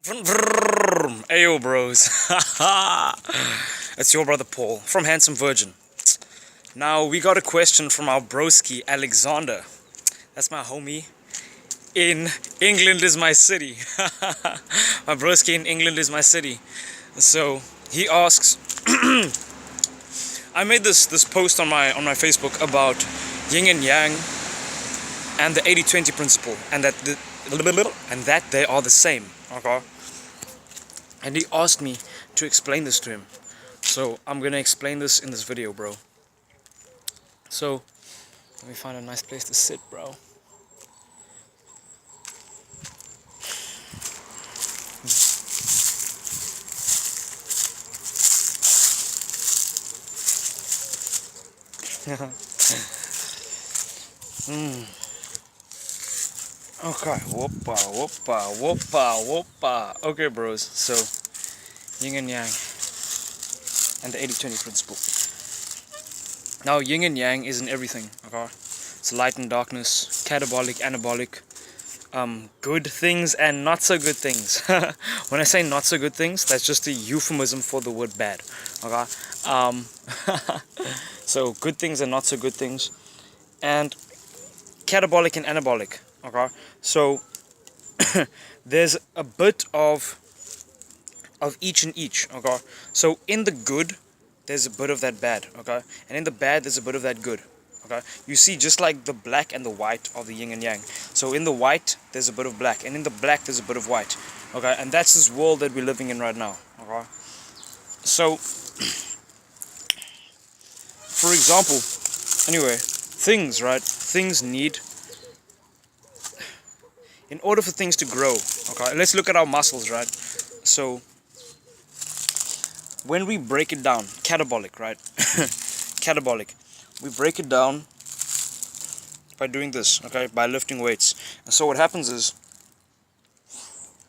Vroom, vroom. Ayo, bros. It's your brother Paul from Handsome Virgin. Now, we got a question from our broski, Alexander. That's my homie. In England is my city. My broski in England is my city. So, he asks, I made this post on my Facebook about yin and yang and the 80-20 principle, and that they are the same. Okay? And he asked me to explain this to him. So I'm gonna explain this in this video, bro. So let me find a nice place to sit, bro. Okay, whoopa, whoopa, whoopa, whoopa. Okay, bros, so yin and yang and the 80-20 principle. Now, yin and yang is in everything, okay? It's light and darkness, catabolic, anabolic, good things and not so good things. When I say not so good things, that's just a euphemism for the word bad, okay? So good things and not so good things, and catabolic and anabolic, okay? So there's a bit of each and each, okay? So in the good, there's a bit of that bad, okay? And in the bad, there's a bit of that good, okay? You see, just like the black and the white of the yin and yang. So in the white, there's a bit of black, and in the black, there's a bit of white, okay? And that's this world that we're living in right now, okay? So, for example, anyway, things, right? Things need, in order for things to grow, okay? Let's look at our muscles, right? So, when we break it down, catabolic, right? Catabolic. We break it down by doing this, okay? By lifting weights. And so what happens is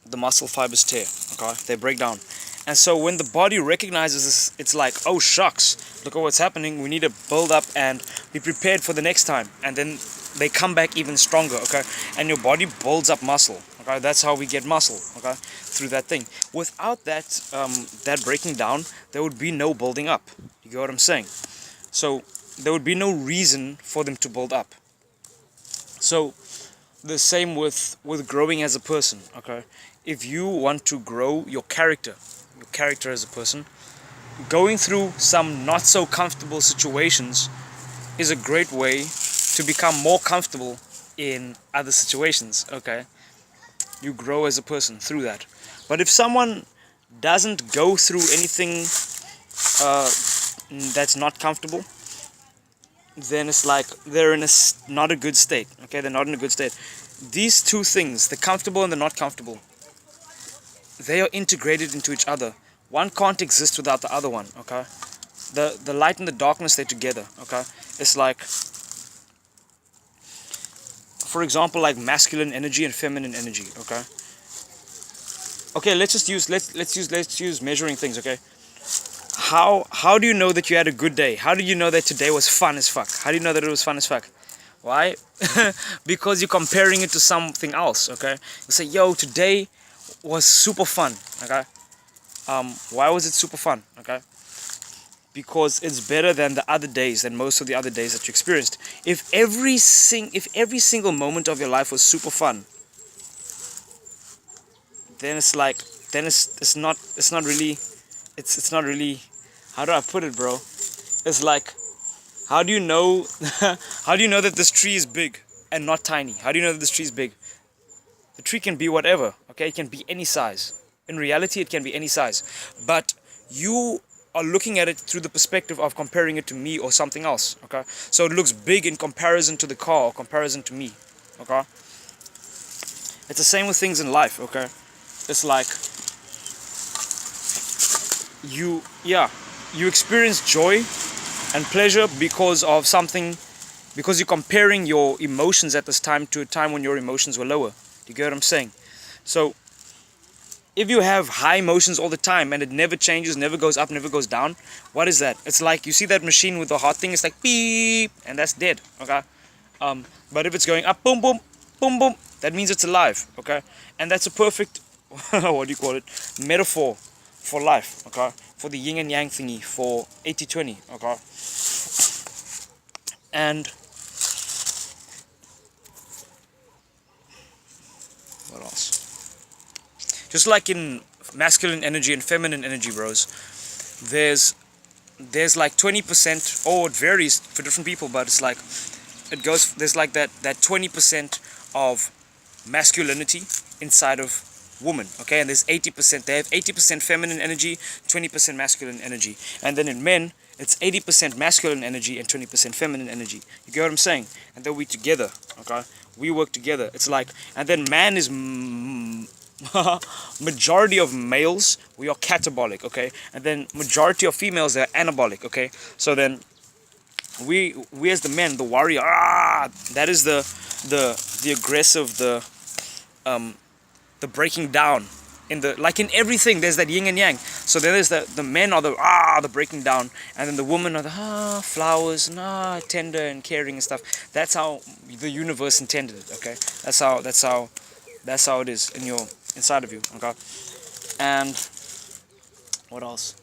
the muscle fibers tear, okay? They break down. And so when the body recognizes this, it's like, oh shucks, look at what's happening. We need to build up and be prepared for the next time. And then they come back even stronger, okay? And your body builds up muscle, okay? That's how we get muscle, okay? Through that thing. Without that, that breaking down, there would be no building up. You get what I'm saying? So there would be no reason for them to build up. So the same with growing as a person, okay? If you want to grow your character as a person, going through some not so comfortable situations is a great way to become more comfortable in other situations, okay? You grow as a person through that. But if someone doesn't go through anything that's not comfortable, then it's like they're in not a good state, okay? They're not in a good state. These two things, the comfortable and the not comfortable, they are integrated into each other. One can't exist without the other one, okay? The light and the darkness, they're together, okay? It's like, for example, like masculine energy and feminine energy, okay? Okay, let's use measuring things, okay? How do you know that you had a good day? How do you know that today was fun as fuck? How do you know that it was fun as fuck? Why? Because you're comparing it to something else, okay? You say, yo, today was super fun, okay? Why was it super fun, okay? Because it's better than the other days, than most of the other days that you experienced. If every single moment of your life was super fun, then it's like, then it's not really, how do I put it, bro? It's like, how do you know how do you know that this tree is big and not tiny? How do you know that this tree is big? The tree can be whatever, okay? It can be any size. In reality, it can be any size. But you are looking at it through the perspective of comparing it to me or something else, okay? So it looks big in comparison to the car or comparison to me, okay? It's the same with things in life, okay? It's like you experience joy and pleasure because of something, because you're comparing your emotions at this time to a time when your emotions were lower. Do you get what I'm saying? So if you have high emotions all the time and it never changes, never goes up, never goes down, what is that? It's like, you see that machine with the hot thing, it's like beep, and that's dead, okay? But if it's going up, boom, boom, boom, boom, that means it's alive, okay? And that's a perfect what do you call it, metaphor for life, okay, for the yin and yang thingy, for 80-20, okay. And what else? Just like in masculine energy and feminine energy, bros, there's like 20%, or it varies for different people, but it's like there's like that 20% of masculinity inside of woman, okay, and there's 80%. They have 80% feminine energy, 20% masculine energy, and then in men it's 80% masculine energy and 20% feminine energy. You get what I'm saying? And then we together, okay, we work together. It's like, and then man is majority of males, we are catabolic, okay, and then majority of females, they're anabolic, okay. So then we as the men, the warrior, that is the aggressive, the breaking down. In the, like in everything, there's that yin and yang. So then there's the men are the breaking down, and then the women are the flowers and tender and caring and stuff. That's how the universe intended it, okay. That's how it is inside of you, okay. And what else?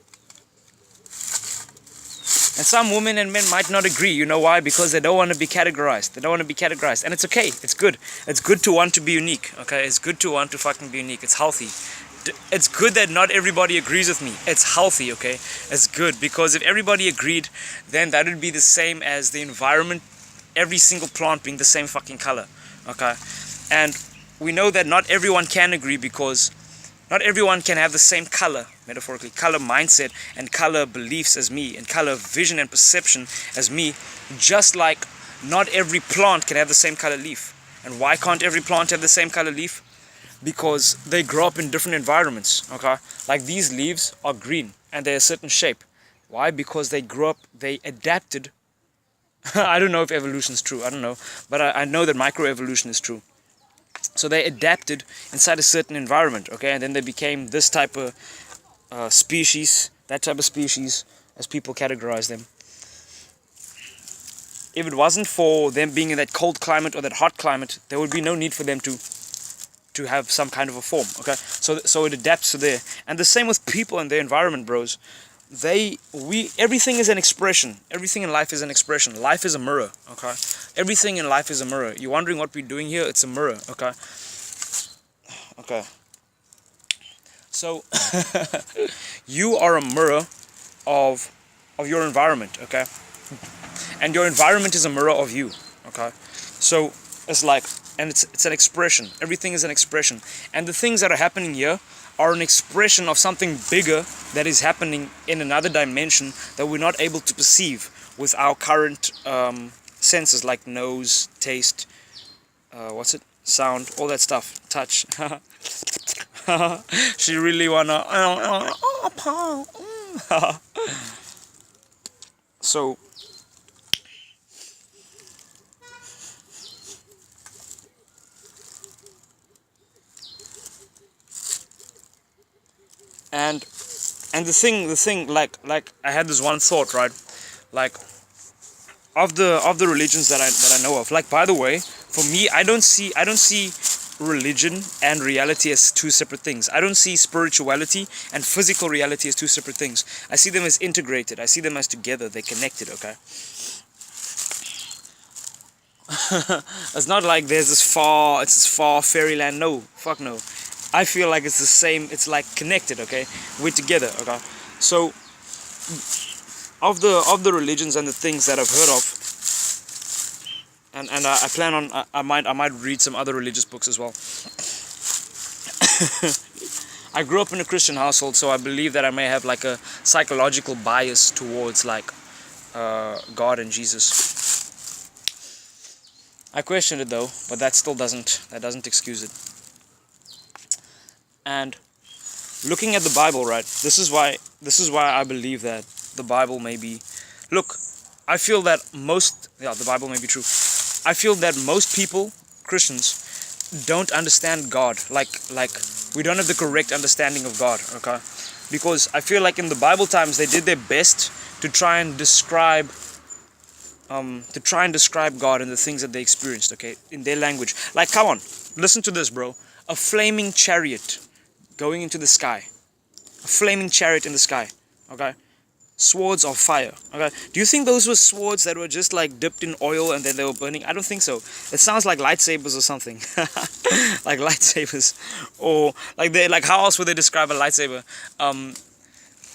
And some women and men might not agree. You know why? Because they don't want to be categorized. They don't want to be categorized. And it's okay. It's good. It's good to want to be unique. Okay? It's good to want to fucking be unique. It's healthy. It's good that not everybody agrees with me. It's healthy, okay? It's good. Because if everybody agreed, then that would be the same as the environment, every single plant being the same fucking color. Okay? And we know that not everyone can agree, because not everyone can have the same color, metaphorically, color mindset and color beliefs as me, and color vision and perception as me, just like not every plant can have the same color leaf. And why can't every plant have the same color leaf? Because they grow up in different environments, okay? Like these leaves are green and they're a certain shape. Why? Because they grew up, they adapted. I don't know if evolution is true, I don't know. But I know that microevolution is true. So they adapted inside a certain environment, okay, and then they became this type of species, that type of species, as people categorize them. If it wasn't for them being in that cold climate or that hot climate, there would be no need for them to have some kind of a form, okay. So it adapts to there, and the same with people and their environment, bros. Everything is an expression. Everything in life is an expression. Life is a mirror, okay? Everything in life is a mirror. You're wondering what we're doing here? It's a mirror, okay? Okay. So, you are a mirror of your environment, okay? And your environment is a mirror of you, okay? So, it's like, and it's an expression. Everything is an expression. And the things that are happening here are an expression of something bigger that is happening in another dimension that we're not able to perceive with our current senses, like nose, taste, sound, all that stuff, touch. She really wanna so and the thing, like I had this one thought, right? Like of the religions that I know of. Like, by the way, for me, I don't see religion and reality as two separate things. I don't see spirituality and physical reality as two separate things. I see them as integrated. I see them as together. They're connected, okay? It's not like there's this far fairyland. No, fuck no. I feel like it's the same. It's like connected, okay? We're together, okay? So of the religions and the things that I've heard of, and I plan on, I might read some other religious books as well. I grew up in a Christian household, so I believe that I may have like a psychological bias towards like God and Jesus. I questioned it though, but that still doesn't excuse it. And looking at the Bible, right? This is why I believe that the Bible may be. Look, I feel that the Bible may be true. I feel that most people, Christians, don't understand God. Like we don't have the correct understanding of God, okay? Because I feel like in the Bible times they did their best to try and describe God and the things that they experienced, okay, in their language. Like, come on, listen to this, bro. A flaming chariot going into the sky. A flaming chariot in the sky. Okay? Swords of fire. Okay? Do you think those were swords that were just like dipped in oil and then they were burning? I don't think so. It sounds like lightsabers or something. Like lightsabers. Or like how else would they describe a lightsaber?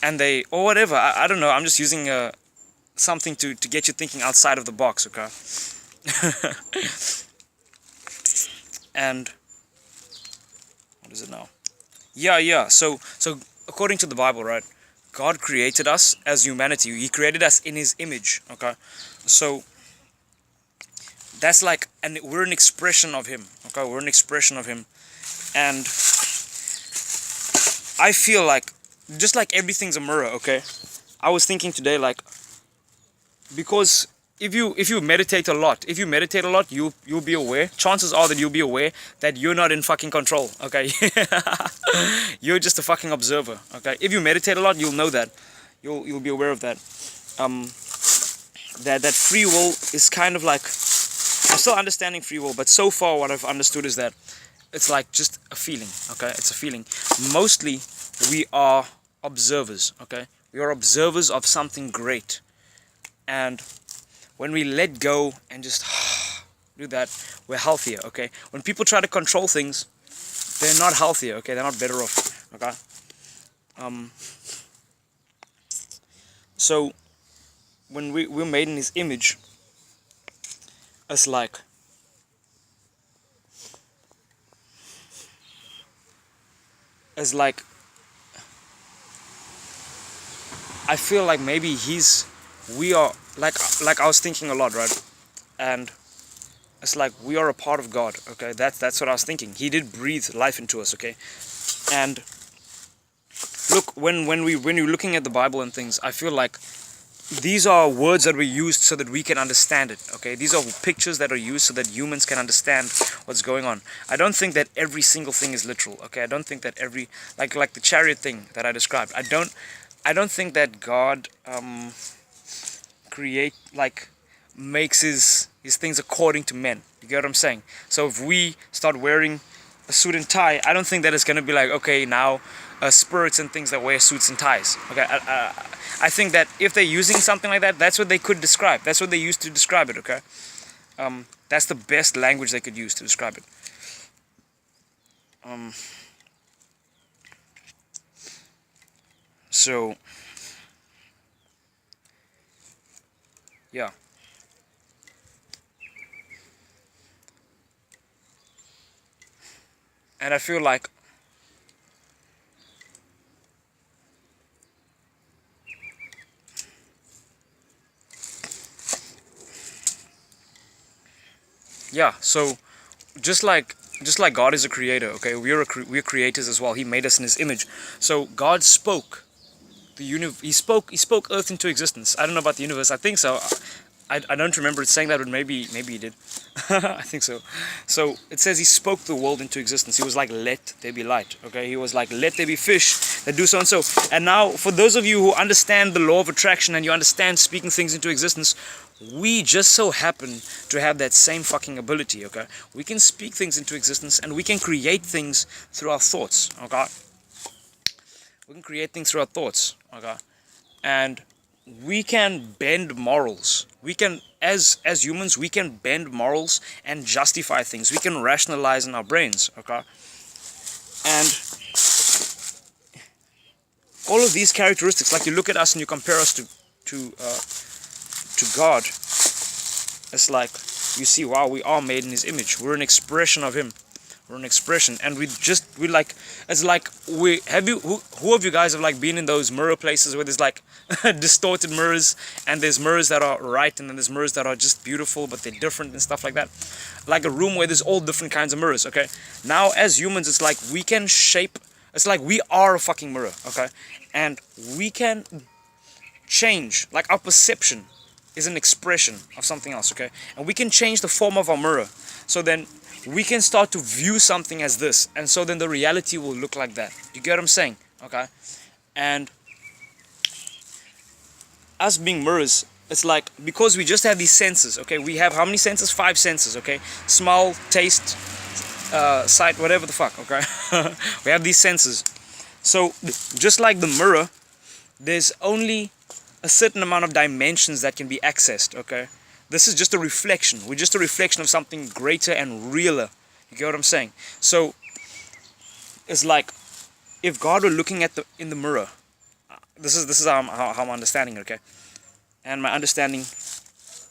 And they, or whatever. I don't know. I'm just using something to get you thinking outside of the box, okay? And what is it now? Yeah. So according to the Bible, right? God created us as humanity. He created us in His image, okay? So that's like, and we're an expression of Him, okay? We're an expression of Him, and I feel like just like everything's a mirror, okay? I was thinking today, like, because if you meditate a lot, you'll be aware. Chances are that you'll be aware that you're not in fucking control, okay? You're just a fucking observer, okay? If you meditate a lot, you'll know that. You'll be aware of that. That free will is kind of like, I'm still understanding free will, but so far what I've understood is that it's like just a feeling, okay? It's a feeling. Mostly we are observers, okay? We are observers of something great. And when we let go and just do that, we're healthier, okay? When people try to control things, they're not healthier, okay? They're not better off, okay? So when we're made in His image, it's like I feel like maybe we are like I was thinking a lot, right? And it's like we are a part of God, okay? That's what I was thinking. He did breathe life into us, okay? And look, when you're looking at the Bible and things, I feel like these are words that were used so that we can understand it, okay? These are pictures that are used so that humans can understand what's going on. I don't think that every single thing is literal, okay? I don't think that every, like the chariot thing that I described, I don't think that God makes his things according to men. You get what I'm saying? So if we start wearing a suit and tie, I don't think that it's going to be like, okay, now spirits and things that wear suits and ties. Okay, I think that if they're using something like that, that's what they could describe. That's what they used to describe it, okay? That's the best language they could use to describe it. So, yeah. And I feel like so just like God is a creator, okay? We're creators as well. He made us in His image. So God spoke the universe. He spoke Earth into existence. I don't know about the universe. I think so. I don't remember it saying that, but maybe He did. I think so. So it says He spoke the world into existence. He was like, let there be light, okay? He was like, let there be fish that do so and so. And now, for those of you who understand the law of attraction and you understand speaking things into existence, we just so happen to have that same fucking ability, okay? We can speak things into existence and we can create things through our thoughts, okay? We can create things through our thoughts, okay? And we can bend morals. We can, as humans, we can bend morals and justify things. We can rationalize in our brains, okay? And all of these characteristics, like you look at us and you compare us to God, it's like you see, wow, we are made in His image. We're an expression of Him. We're an expression, and who of you guys have like been in those mirror places where there's like distorted mirrors, and there's mirrors that are right, and then there's mirrors that are just beautiful but they're different and stuff like that, like a room where there's all different kinds of mirrors, okay? Now as humans, it's like we can shape, it's like we are a fucking mirror, okay? And we can change, like our perception is an expression of something else, okay? And we can change the form of our mirror, so then we can start to view something as this, and so then the reality will look like that. You get what I'm saying? Okay? And us being mirrors, it's like, because we just have these senses, okay? We have how many senses? 5 senses, okay? Smell, taste, sight, whatever the fuck, okay? We have these senses. So just like the mirror, there's only a certain amount of dimensions that can be accessed, okay? This is just a reflection. We're just a reflection of something greater and realer. You get what I'm saying? So it's like if God were looking at in the mirror. This is how I'm understanding it, okay? And my understanding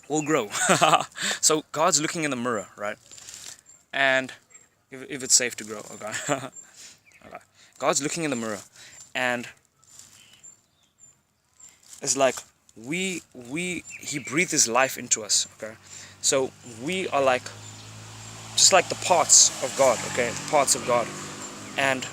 will grow. So God's looking in the mirror, right? And if it's safe to grow, okay? Okay. God's looking in the mirror, and it's like he breathed his life into us, okay? So we are like just like the parts of God, okay? The parts of God. And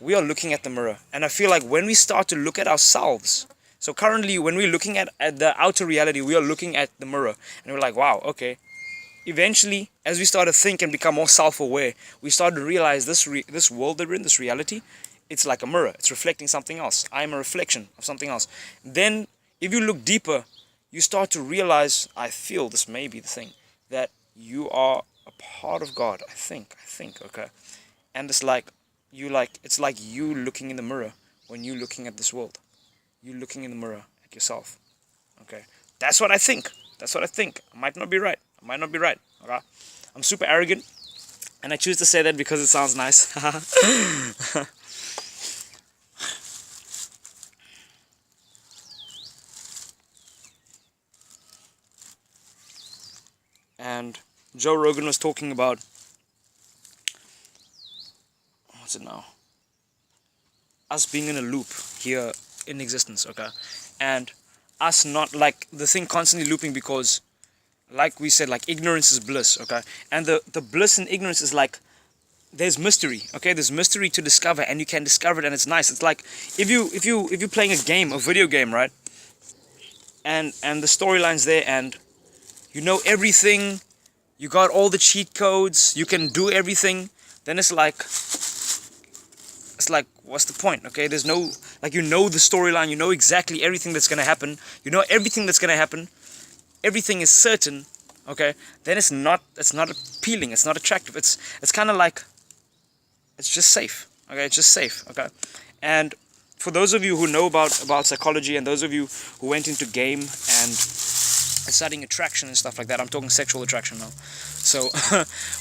we are looking at the mirror, and I feel like when we start to look at ourselves, so currently when we're looking at the outer reality, we are looking at the mirror, and we're like, wow, okay. Eventually, as we start to think and become more self-aware, we start to realize this world that we're in, this reality, it's like a mirror. It's reflecting something else. I am a reflection of something else. Then, if you look deeper, you start to realize, I feel this may be the thing, that you are a part of God. I think, okay. And it's like it's like you looking in the mirror when you're looking at this world. You're looking in the mirror at yourself. Okay, that's what I think. That's what I think. I might not be right. Okay, I'm super arrogant, and I choose to say that because it sounds nice. And Joe Rogan was talking about, what's it now? Us being in a loop here in existence, okay? And us not, like, the thing constantly looping because, like we said, like, ignorance is bliss, okay? And the bliss in ignorance is like, there's mystery, okay? There's mystery to discover, and you can discover it, and it's nice. It's like, if you're playing a game, a video game, right? And the storyline's there, and you know everything, you got all the cheat codes, you can do everything, then it's like, what's the point, okay? There's no, like, you know the storyline, you know exactly everything that's gonna happen, you know everything that's gonna happen, everything is certain, okay? Then it's not appealing, it's not attractive, it's kind of like, it's just safe, okay? It's just safe, okay? And for those of you who know about psychology, and those of you who went into game and studying attraction and stuff like that, I'm talking sexual attraction now. So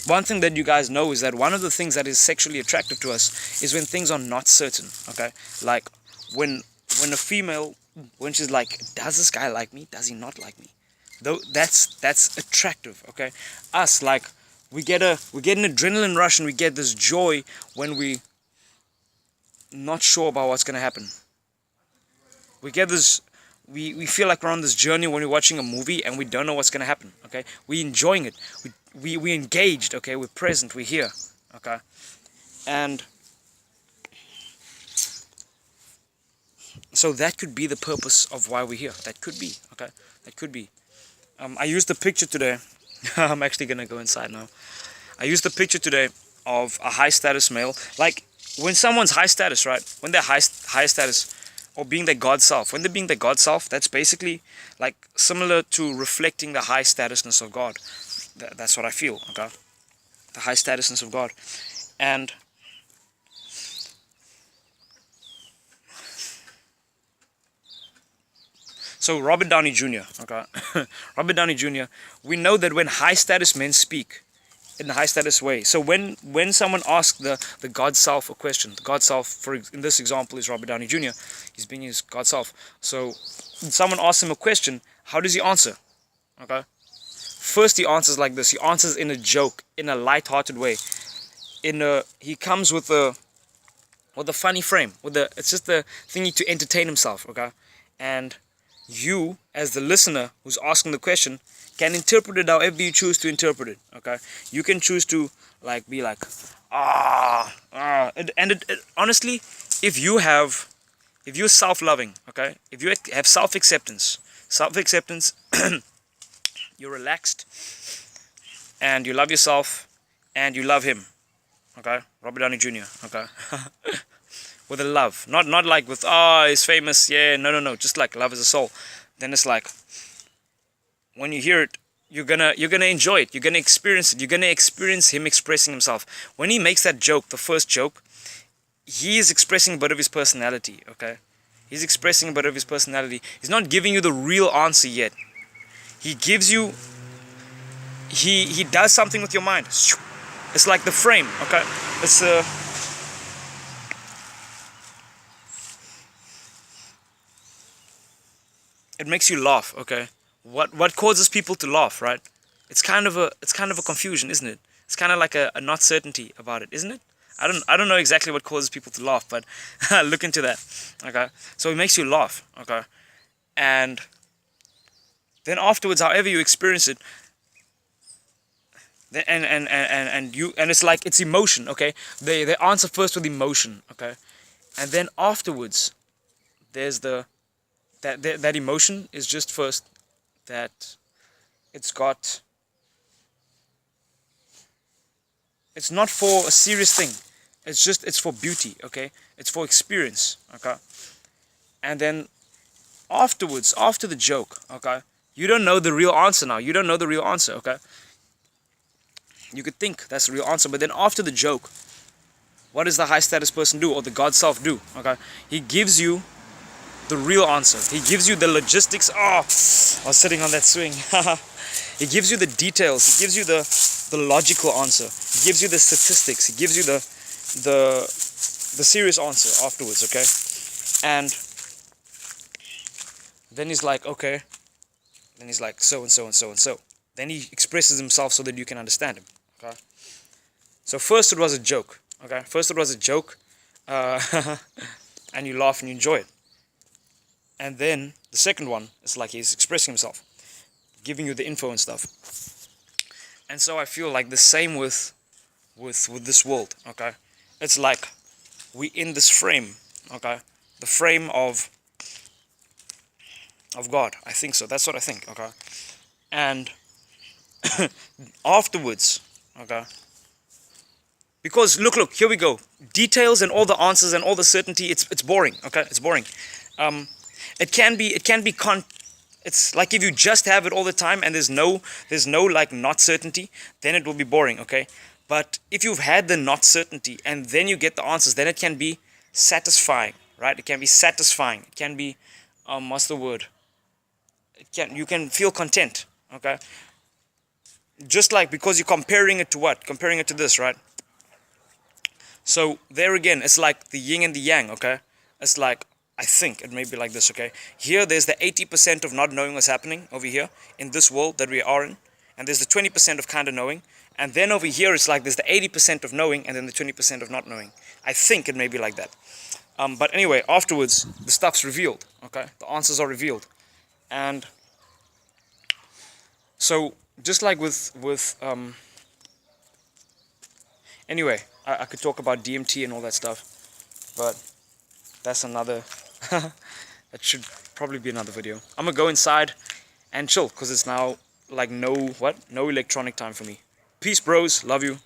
one thing that you guys know is that one of the things that is sexually attractive to us is when things are not certain, okay? Like when a female, when she's like, does this guy like me? Does he not like me? Though that's attractive, okay? Us, like, we get an adrenaline rush, and we get this joy when we not sure about what's gonna happen. We get this, we feel like we're on this journey when we're watching a movie and we don't know what's gonna happen, okay? We're enjoying it. We engaged, okay? We're present, we're here, okay? And so that could be the purpose of why we're here. That could be, okay? That could be. I used the picture today. I'm actually gonna go inside now. I used the picture today of a high status male. Like, when someone's high status, right? When they're high status, or being their God self. When they're being their God self, that's basically like similar to reflecting the high statusness of God. That's what I feel, okay? The high statusness of God. And so Robert Downey Jr., okay? Robert Downey Jr., we know that when high status men speak in a high status way. So when someone asks the God self a question, the God self, in this example, is Robert Downey Jr., he's being his God self. So when someone asks him a question, how does he answer? Okay? First he answers like this. He answers in a joke, in a light-hearted way. He comes with a funny frame, it's just the thingy to entertain himself, okay? And you, as the listener who's asking the question, can interpret it however you choose to interpret it, okay? You can choose to, like, be like, honestly, if you're self-loving, okay? If you have self-acceptance, you're relaxed, and you love yourself, and you love him, okay? Robert Downey Jr., okay? With a love, not like with, he's famous, yeah, no, just like love as a soul. Then it's like, when you hear it, you're gonna enjoy it. You're gonna experience it. You're gonna experience him expressing himself. When he makes that joke, the first joke, he is expressing a bit of his personality, okay? He's expressing a bit of his personality. He's not giving you the real answer yet. He gives you, he does something with your mind. It's like the frame, okay? It's it makes you laugh, okay? What causes people to laugh, right? It's kind of a confusion, isn't it? It's kind of like a not certainty about it, isn't it? I don't know exactly what causes people to laugh, but look into that. Okay, so it makes you laugh. Okay, and then afterwards, however you experience it, then and it's like it's emotion. Okay, they answer first with emotion. Okay, and then afterwards, there's that emotion is just first that it's got. It's not for a serious thing. It's for beauty, okay? It's for experience, okay? And then afterwards, after the joke, okay? You don't know the real answer now. You don't know the real answer, okay? You could think that's the real answer, but then after the joke, what does the high status person do, or the God self do, okay? He gives you the real answer. He gives you the logistics. Oh, I was sitting on that swing. He gives you the details. He gives you the logical answer. He gives you the statistics. He gives you the serious answer afterwards, okay? And then he's like, okay. Then he's like, so and so and so and so. Then he expresses himself so that you can understand him, okay? So first it was a joke, okay? First it was a joke, and you laugh and you enjoy it. And then the second one is like he's expressing himself, giving you the info and stuff. And so I feel like the same with this world, okay? It's like we in this frame, okay? The frame of God. I think so. That's what I think, okay? And afterwards, okay? Because look, here we go. Details and all the answers and all the certainty, it's boring, okay? It's boring. It can be it's like if you just have it all the time and there's no like not certainty, then it will be boring, okay? But if you've had the not certainty and then you get the answers, then it can be satisfying, right? It can be satisfying. It can be what's the word? You can feel content, okay? Just like, because you're comparing it to what? Comparing it to this, right? So there again, it's like the yin and the yang, okay? It's like, I think it may be like this, okay? Here, there's the 80% of not knowing what's happening over here in this world that we are in. And there's the 20% of kind of knowing. And then over here, it's like there's the 80% of knowing and then the 20% of not knowing. I think it may be like that. But anyway, afterwards, the stuff's revealed, okay? The answers are revealed. And so, just like with anyway, I could talk about DMT and all that stuff. But that's another... That should probably be another video. I'm gonna go inside and chill, because it's now like no electronic time for me. Peace, bros. Love you.